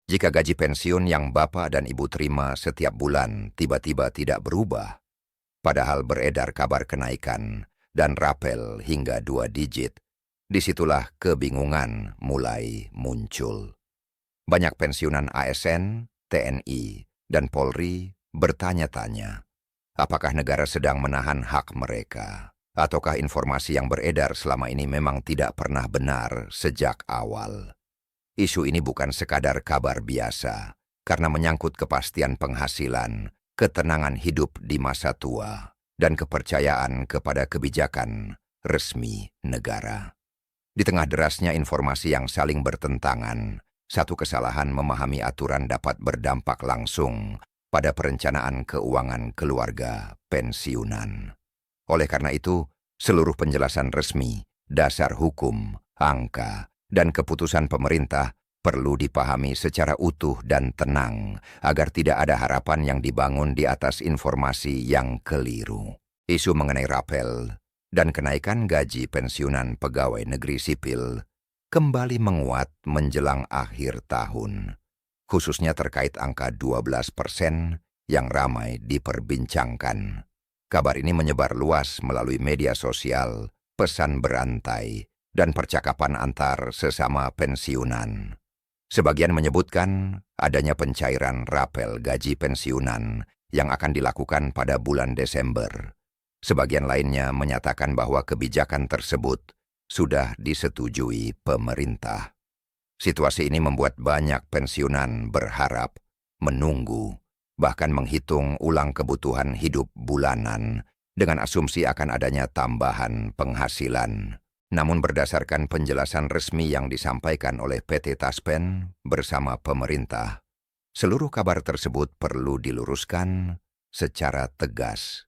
Jika gaji pensiun yang Bapak dan Ibu terima setiap bulan tiba-tiba tidak berubah, padahal beredar kabar kenaikan dan rapel hingga 2 digit, disitulah kebingungan mulai muncul. Banyak pensiunan ASN, TNI, dan Polri bertanya-tanya, apakah negara sedang menahan hak mereka? Ataukah informasi yang beredar selama ini memang tidak pernah benar sejak awal? Isu ini bukan sekadar kabar biasa, karena menyangkut kepastian penghasilan, ketenangan hidup di masa tua, dan kepercayaan kepada kebijakan resmi negara. Di tengah derasnya informasi yang saling bertentangan, satu kesalahan memahami aturan dapat berdampak langsung pada perencanaan keuangan keluarga pensiunan. Oleh karena itu, seluruh penjelasan resmi, dasar hukum, angka, dan keputusan pemerintah perlu dipahami secara utuh dan tenang agar tidak ada harapan yang dibangun di atas informasi yang keliru. Isu mengenai rapel dan kenaikan gaji pensiunan pegawai negeri sipil kembali menguat menjelang akhir tahun, khususnya terkait angka 12% yang ramai diperbincangkan. Kabar ini menyebar luas melalui media sosial, pesan berantai, dan percakapan antar sesama pensiunan. Sebagian menyebutkan adanya pencairan rapel gaji pensiunan yang akan dilakukan pada bulan Desember. Sebagian lainnya menyatakan bahwa kebijakan tersebut sudah disetujui pemerintah. Situasi ini membuat banyak pensiunan berharap, menunggu, bahkan menghitung ulang kebutuhan hidup bulanan dengan asumsi akan adanya tambahan penghasilan. Namun berdasarkan penjelasan resmi yang disampaikan oleh PT Taspen bersama pemerintah, seluruh kabar tersebut perlu diluruskan secara tegas.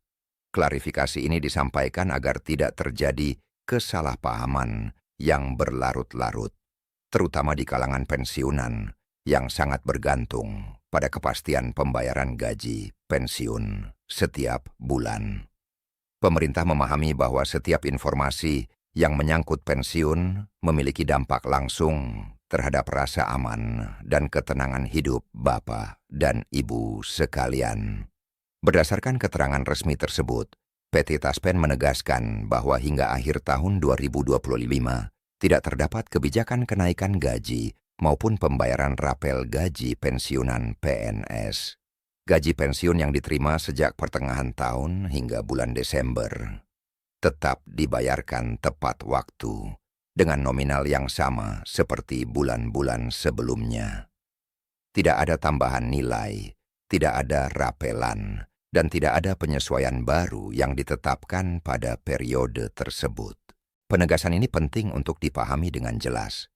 Klarifikasi ini disampaikan agar tidak terjadi kesalahpahaman yang berlarut-larut, terutama di kalangan pensiunan yang sangat bergantung pada kepastian pembayaran gaji pensiun setiap bulan. Pemerintah memahami bahwa setiap informasi yang menyangkut pensiun memiliki dampak langsung terhadap rasa aman dan ketenangan hidup Bapak dan Ibu sekalian. Berdasarkan keterangan resmi tersebut, PT Taspen menegaskan bahwa hingga akhir tahun 2025 tidak terdapat kebijakan kenaikan gaji maupun pembayaran rapel gaji pensiunan PNS. Gaji pensiun yang diterima sejak pertengahan tahun hingga bulan Desember tetap dibayarkan tepat waktu dengan nominal yang sama seperti bulan-bulan sebelumnya. Tidak ada tambahan nilai, tidak ada rapelan, dan tidak ada penyesuaian baru yang ditetapkan pada periode tersebut. Penegasan ini penting untuk dipahami dengan jelas.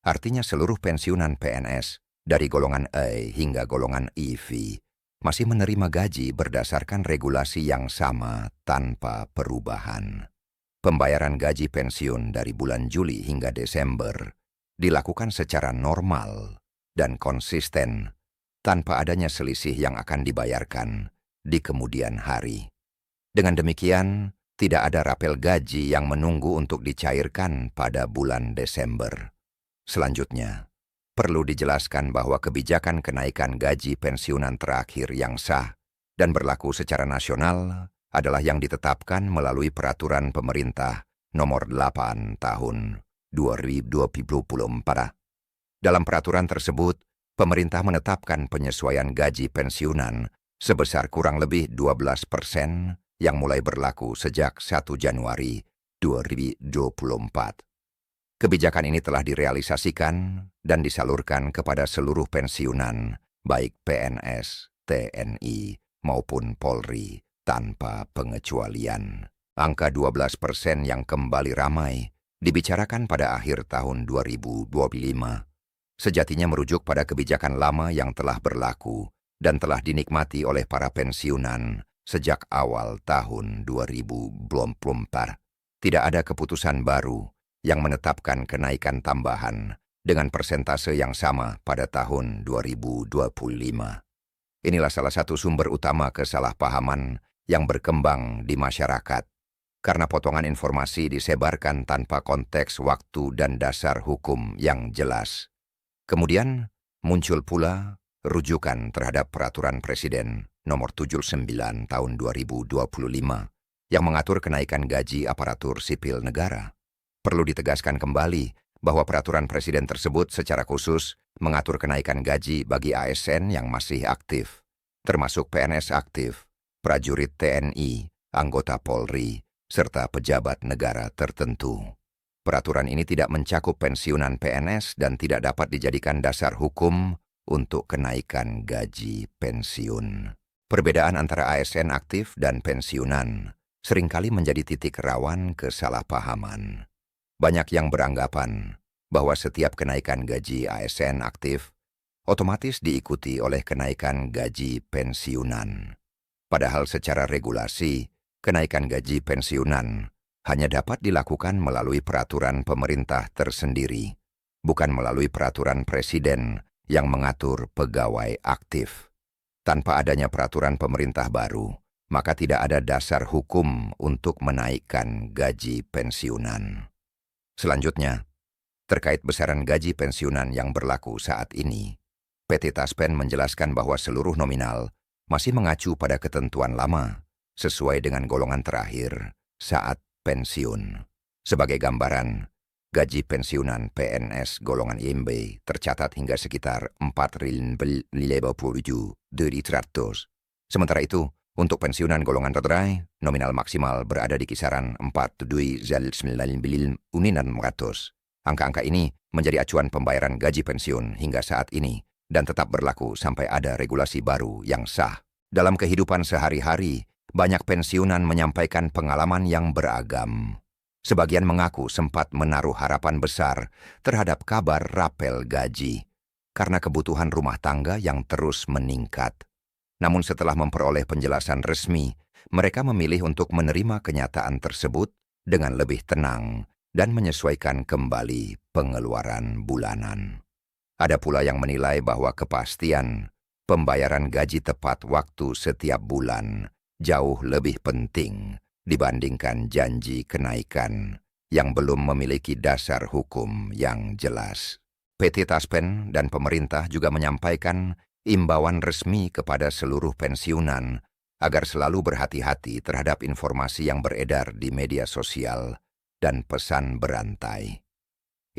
Artinya seluruh pensiunan PNS dari golongan E hingga golongan IV masih menerima gaji berdasarkan regulasi yang sama tanpa perubahan. Pembayaran gaji pensiun dari bulan Juli hingga Desember dilakukan secara normal dan konsisten tanpa adanya selisih yang akan dibayarkan di kemudian hari. Dengan demikian, tidak ada rapel gaji yang menunggu untuk dicairkan pada bulan Desember. Selanjutnya, perlu dijelaskan bahwa kebijakan kenaikan gaji pensiunan terakhir yang sah dan berlaku secara nasional adalah yang ditetapkan melalui Peraturan Pemerintah Nomor 8 Tahun 2024. Dalam peraturan tersebut, pemerintah menetapkan penyesuaian gaji pensiunan sebesar kurang lebih 12% yang mulai berlaku sejak 1 Januari 2024. Kebijakan ini telah direalisasikan dan disalurkan kepada seluruh pensiunan, baik PNS, TNI, maupun Polri, tanpa pengecualian. Angka 12% yang kembali ramai dibicarakan pada akhir tahun 2025. Sejatinya merujuk pada kebijakan lama yang telah berlaku dan telah dinikmati oleh para pensiunan sejak awal tahun 2024. Tidak ada keputusan baru yang menetapkan kenaikan tambahan dengan persentase yang sama pada tahun 2025. Inilah salah satu sumber utama kesalahpahaman yang berkembang di masyarakat, karena potongan informasi disebarkan tanpa konteks waktu dan dasar hukum yang jelas. Kemudian, Muncul pula rujukan terhadap Peraturan Presiden Nomor 79 Tahun 2025 yang mengatur kenaikan gaji aparatur sipil negara. Perlu ditegaskan kembali bahwa Peraturan Presiden tersebut secara khusus mengatur kenaikan gaji bagi ASN yang masih aktif, termasuk PNS aktif, prajurit TNI, anggota Polri, serta pejabat negara tertentu. Peraturan ini tidak mencakup pensiunan PNS dan tidak dapat dijadikan dasar hukum untuk kenaikan gaji pensiun. Perbedaan antara ASN aktif dan pensiunan seringkali menjadi titik rawan kesalahpahaman. Banyak yang beranggapan bahwa setiap kenaikan gaji ASN aktif otomatis diikuti oleh kenaikan gaji pensiunan. Padahal secara regulasi, kenaikan gaji pensiunan hanya dapat dilakukan melalui peraturan pemerintah tersendiri, bukan melalui peraturan presiden yang mengatur pegawai aktif. Tanpa adanya peraturan pemerintah baru, maka tidak ada dasar hukum untuk menaikkan gaji pensiunan. Selanjutnya, terkait besaran gaji pensiunan yang berlaku saat ini, PT Taspen menjelaskan bahwa seluruh nominal masih mengacu pada ketentuan lama, sesuai dengan golongan terakhir saat pensiun. Sebagai gambaran, gaji pensiunan PNS golongan IMB tercatat hingga sekitar 4.057.200. Sementara itu, untuk pensiunan golongan terderai, nominal maksimal berada di kisaran 42,9 Uninan 100. Angka-angka ini menjadi acuan pembayaran gaji pensiun hingga saat ini dan tetap berlaku sampai ada regulasi baru yang sah. Dalam kehidupan sehari-hari, banyak pensiunan menyampaikan pengalaman yang beragam. Sebagian mengaku sempat menaruh harapan besar terhadap kabar rapel gaji karena kebutuhan rumah tangga yang terus meningkat. Namun setelah memperoleh penjelasan resmi, mereka memilih untuk menerima kenyataan tersebut dengan lebih tenang dan menyesuaikan kembali pengeluaran bulanan. Ada pula yang menilai bahwa kepastian pembayaran gaji tepat waktu setiap bulan jauh lebih penting dibandingkan janji kenaikan yang belum memiliki dasar hukum yang jelas. PT Taspen dan pemerintah juga menyampaikan imbauan resmi kepada seluruh pensiunan agar selalu berhati-hati terhadap informasi yang beredar di media sosial dan pesan berantai.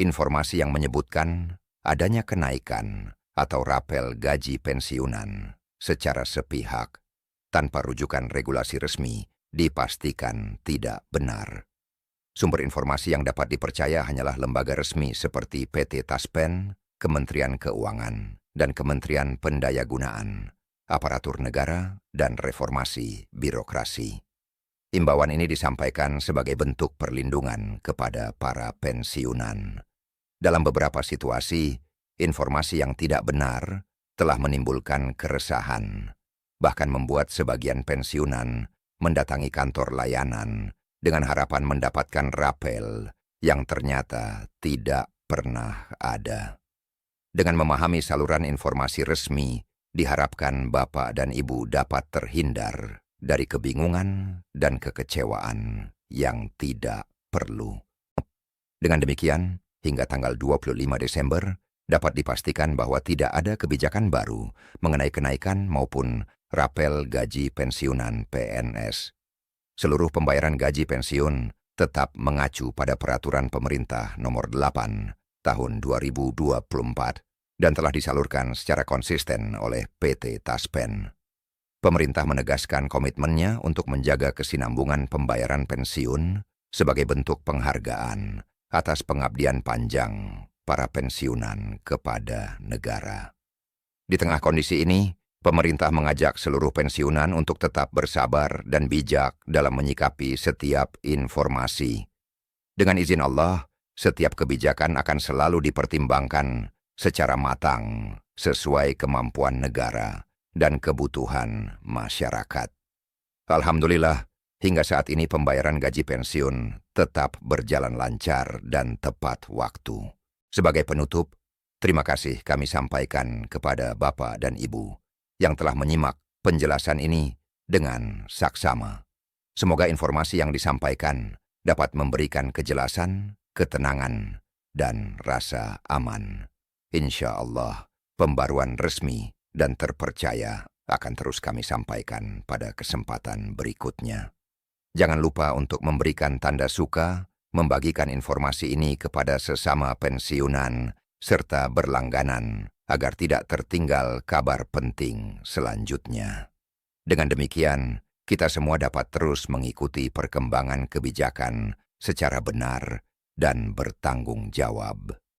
Informasi yang menyebutkan adanya kenaikan atau rapel gaji pensiunan secara sepihak tanpa rujukan regulasi resmi dipastikan tidak benar. Sumber informasi yang dapat dipercaya hanyalah lembaga resmi seperti PT Taspen, Kementerian Keuangan, dan Kementerian Pendayagunaan, Aparatur Negara, dan Reformasi Birokrasi. Imbauan ini disampaikan sebagai bentuk perlindungan kepada para pensiunan. Dalam beberapa situasi, informasi yang tidak benar telah menimbulkan keresahan, bahkan membuat sebagian pensiunan mendatangi kantor layanan dengan harapan mendapatkan rapel yang ternyata tidak pernah ada. Dengan memahami saluran informasi resmi, diharapkan Bapak dan Ibu dapat terhindar dari kebingungan dan kekecewaan yang tidak perlu. Dengan demikian, hingga tanggal 25 Desember, dapat dipastikan bahwa tidak ada kebijakan baru mengenai kenaikan maupun rapel gaji pensiunan PNS. Seluruh pembayaran gaji pensiun tetap mengacu pada Peraturan Pemerintah Nomor 8 Tahun 2024 dan telah disalurkan secara konsisten oleh PT Taspen. Pemerintah menegaskan komitmennya untuk menjaga kesinambungan pembayaran pensiun sebagai bentuk penghargaan atas pengabdian panjang para pensiunan kepada negara. Di tengah kondisi ini, pemerintah mengajak seluruh pensiunan untuk tetap bersabar dan bijak dalam menyikapi setiap informasi. Dengan izin Allah, setiap kebijakan akan selalu dipertimbangkan secara matang sesuai kemampuan negara dan kebutuhan masyarakat. Alhamdulillah, hingga saat ini pembayaran gaji pensiun tetap berjalan lancar dan tepat waktu. Sebagai penutup, terima kasih kami sampaikan kepada Bapak dan Ibu yang telah menyimak penjelasan ini dengan saksama. Semoga informasi yang disampaikan dapat memberikan kejelasan, ketenangan, dan rasa aman. Insya Allah, pembaruan resmi dan terpercaya akan terus kami sampaikan pada kesempatan berikutnya. Jangan lupa untuk memberikan tanda suka, membagikan informasi ini kepada sesama pensiunan, serta berlangganan agar tidak tertinggal kabar penting selanjutnya. Dengan demikian, kita semua dapat terus mengikuti perkembangan kebijakan secara benar dan bertanggung jawab.